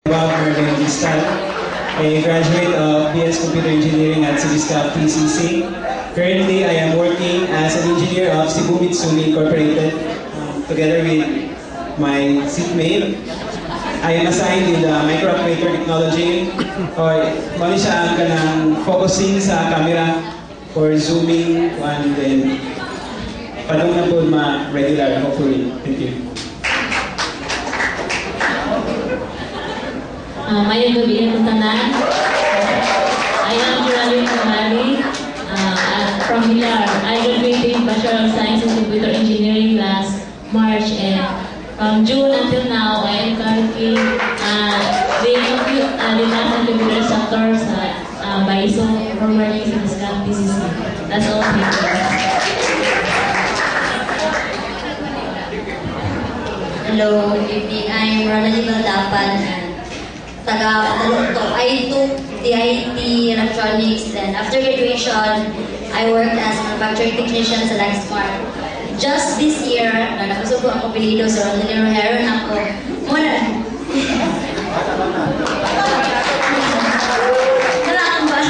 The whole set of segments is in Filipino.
Bob Merlin Gistal, a graduate of BS Computer Engineering at Civisca PCC. Currently, I am working as an engineer of Cebu Mitsumi Incorporated together with my seatmate. I am assigned in the micro actuator technology or mali siya ang kanang focusing sa camera for zooming and then padung na po ma-regular hopefully. Thank you. Mayang gabi ng tanan. I am Jurali Kamali from Hilar. I graduated Bachelor of Science in Computer Engineering last March, and from June until now, I am currently the data and computer sector by ISO from working in Civisca PCC. That's all. Thank you. Hello, good evening. I'm Ronaldine Baldapan. I took DIT Electronics, then after graduation, I worked as a manufacturing technician sa Lexmark. Just this year, nakasubo ang apelido sa Ronaldine Rohero na ako. Wala akong ba?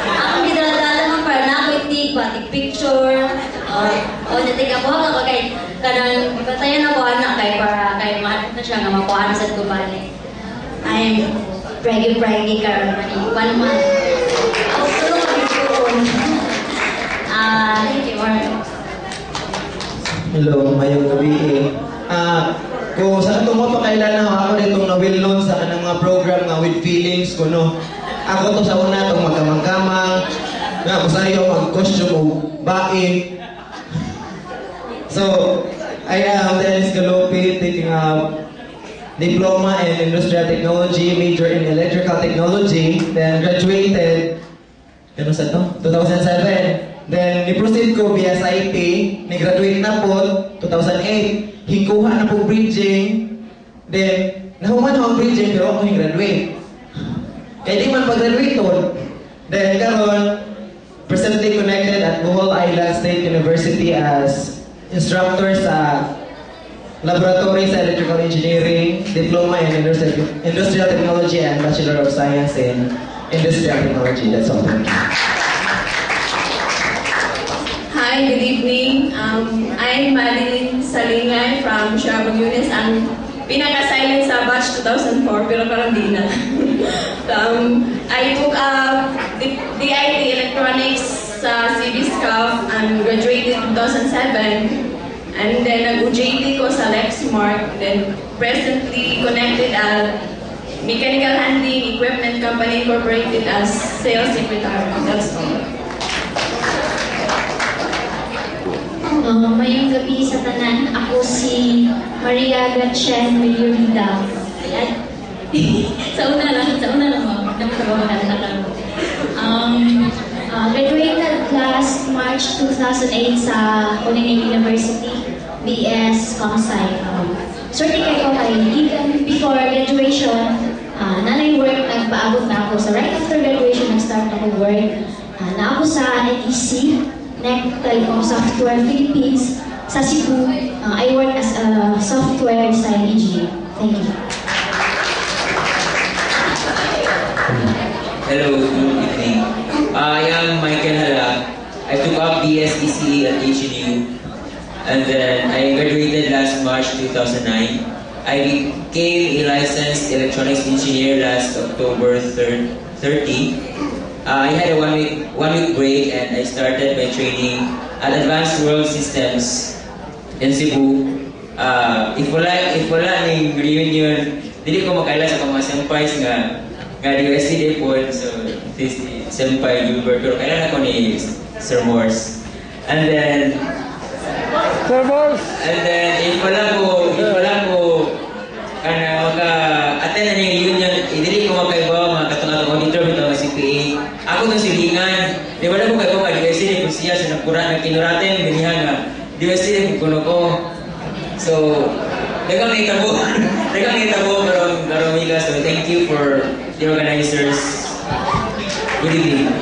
Akong ginadala ng para na ako itig, batik picture, o natig ako ako kay kanang patayan ako anak kay para kay mahanap na siya nga makuha sa kubali. I'm braggy karon man iwan man. Tulong kami po. Thank you. Hello, mayong gabi. Kung sa itong mo pakailan ako nitong nawilon sa kanang mga program nga with feelings ko no. Ako to sa una itong magkamang-kamang nga kung sa'yo mag-costume o bain. So, I am Dennis Galopi, taking a diploma in industrial technology, major in electrical technology, then graduated, ano sa to? 2007. Then, ni-proceed ko via SIT, ni-graduate na po, 2008. Hikuha na po bridging, then, nahuman ako ang bridging, pero ako ni-graduate. Kaya di man pag-graduate to. Then, karon presently connected at Bohol Island State University as instructor sa laboratory sa electrical engineering, diploma in industrial technology, and Bachelor of Science in industrial technology. That's all. Thank you. Hi, good evening. I'm Madeline Salingay from Shabang Yunes. Ang pinaka-silent sa batch 2004, pero parang di na. I took DIT Electronics sa Civisca and graduated 2007. And then nag-UJT ko sa Lexmark. Then presently connected at Mechanical Handling Equipment Company Incorporated as Sales Secretary. That's all. Mayang gabi sa tanan. Ako si Maria Gatchen Millurida. Sa una lang mo. Graduated last March 2008 sa Colinate University, BS Comsci. Certificate ko kay even before graduation, nanay work, nagpaabot na ako. So right after graduation, nag-start ako work. Na ako sa NEC, NEC Telecom Software Philippines, sa Cebu. I work as a software design engineer. Thank you. Hello, good evening. I am Michael Hala. I took up BSECE at HNU, and then I graduated last March 2009. I became a licensed electronics engineer last October 30. I had a one week break, and I started my training at Advanced World Systems in Cebu. If wala ning reunion, dili ko makaila sa mga senpais nga di USD po, so this senpai Gilbert, pero kailan ako ni Sir Morse. And then if wala ko kana maka-attend na yung reunion, dili ko makaibaw mga katong auditor bitaw nga CPA. Ako tong silingan, di wala ko kaibaw ka di USD kung siya sa nagkuran ng kinuraten ganihan nga di USD kuno ko. So dagang itabo karon Mila, so thank you for the organizers. Good evening.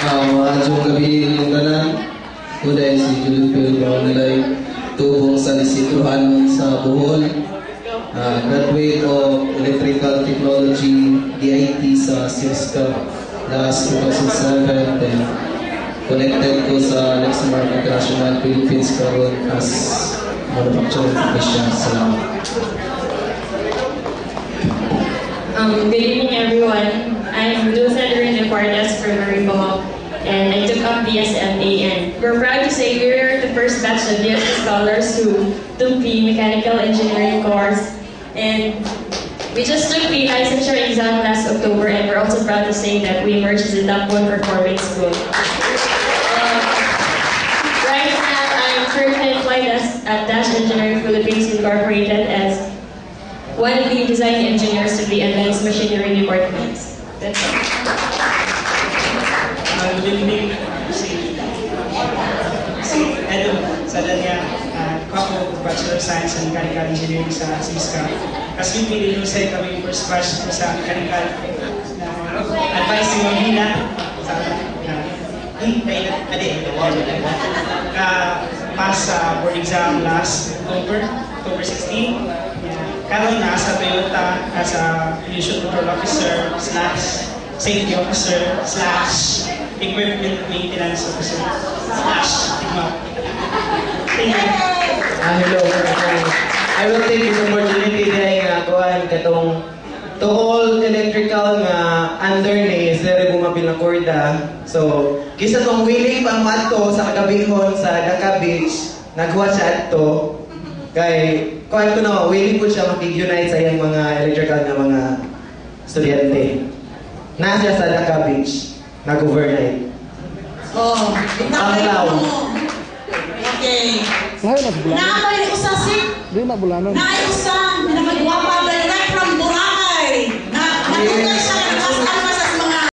Maadjong gabi ng tanan. Ko dahil si Julius Brownlay. tubong sa Lisidrohan sa Bohol. Graduate of Electrical Technology, DIT sa CISCA last 2007. Then, connected ko sa Lexmark International Philippines karon as manufacturing technician. Salamat. Good evening, everyone. I'm Luther Rin Departas from Maribohawk, and I took up BSMAN. We're proud to say we're the first batch of BSc scholars who took the mechanical engineering course, and we just took the licensure exam last October, and we're also proud to say that we emerged as the top 1 performing school. Right now, I'm currently employed at Dash Engineering Philippines Incorporated as one of the design engineers of the advanced machinery department. That's all. Good evening. Si Edo Sadanya, ako Bachelor of Science in Mechanical Engineering sa CISCA. Kasi pili yung sa kami first batch sa mechanical advice si Mabila sa pass sa board exam last October 16. Karon na sa Toyota as a pollution control officer / safety officer / equipment maintenance officer / TIGMAP. Thank you. Hello. I will take this opportunity dahil nga kuhan katong to all electrical nga under ni Sir bumabil na korda. So, kisa tong willing pang mato sa kagabihon sa Dhaka Beach, naghuwa siya ato. Kay, kuhan ko na, willing po siya makig-unite sa iyang mga electrical na mga estudyante. Nasa sa Dhaka Beach, nag-overnight. Oh, Ang law. okay. Lahat na bulan. Naapay ni usasik. Di na bulanon. Naay usang, nakagwapa